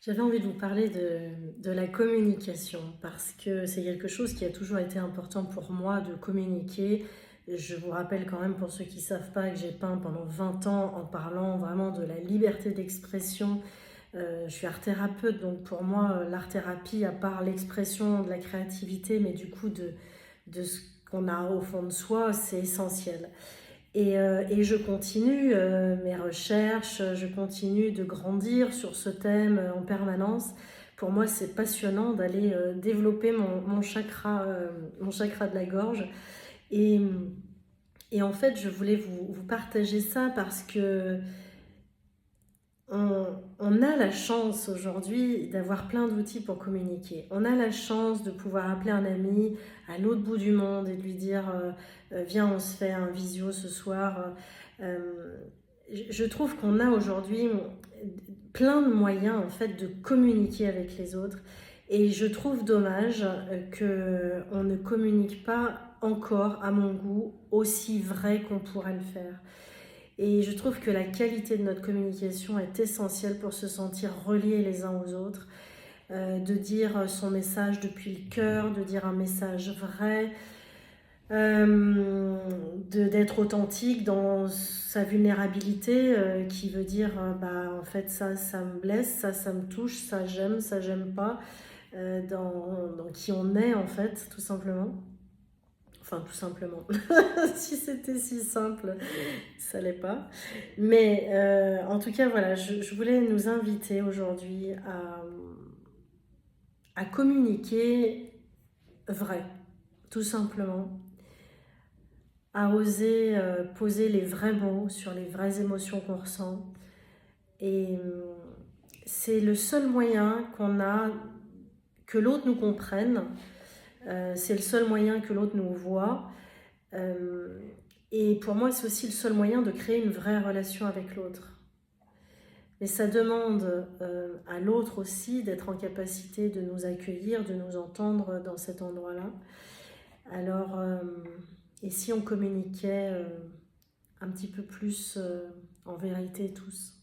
J'avais envie de vous parler de la communication parce que c'est quelque chose qui a toujours été important pour moi de communiquer. Je vous rappelle quand même, pour ceux qui ne savent pas, que j'ai peint pendant 20 ans en parlant vraiment de la liberté d'expression. Je suis art-thérapeute, donc pour moi, l'art-thérapie, à part l'expression de la créativité, mais du coup de ce qu'on a au fond de soi, c'est essentiel. Et je continue mes recherches, je continue de grandir sur ce thème en permanence. Pour moi, c'est passionnant d'aller développer mon chakra de la gorge. Et, et en fait, je voulais vous partager ça parce que on a la chance aujourd'hui d'avoir plein d'outils pour communiquer. On a la chance de pouvoir appeler un ami à l'autre bout du monde et de lui dire viens, on se fait un visio ce soir. Je trouve qu'on a aujourd'hui plein de moyens en fait de communiquer avec les autres, et je trouve dommage qu'on ne communique pas encore, à mon goût, aussi vrai qu'on pourrait le faire. Et je trouve que la qualité de notre communication est essentielle pour se sentir reliés les uns aux autres, de dire son message depuis le cœur, de dire un message vrai, d'être authentique dans sa vulnérabilité, qui veut dire bah, en fait ça me blesse, ça me touche, ça j'aime pas, dans qui on est en fait, tout simplement. Enfin, tout simplement. Si c'était si simple, ça l'est pas. Mais en tout cas, voilà, je voulais nous inviter aujourd'hui à communiquer vrai, tout simplement. À oser poser les vrais mots sur les vraies émotions qu'on ressent. Et c'est le seul moyen qu'on a que l'autre nous comprenne. C'est le seul moyen que l'autre nous voit. Et pour moi, c'est aussi le seul moyen de créer une vraie relation avec l'autre. Mais ça demande à l'autre aussi d'être en capacité de nous accueillir, de nous entendre dans cet endroit-là. Alors, et si on communiquait un petit peu plus en vérité tous?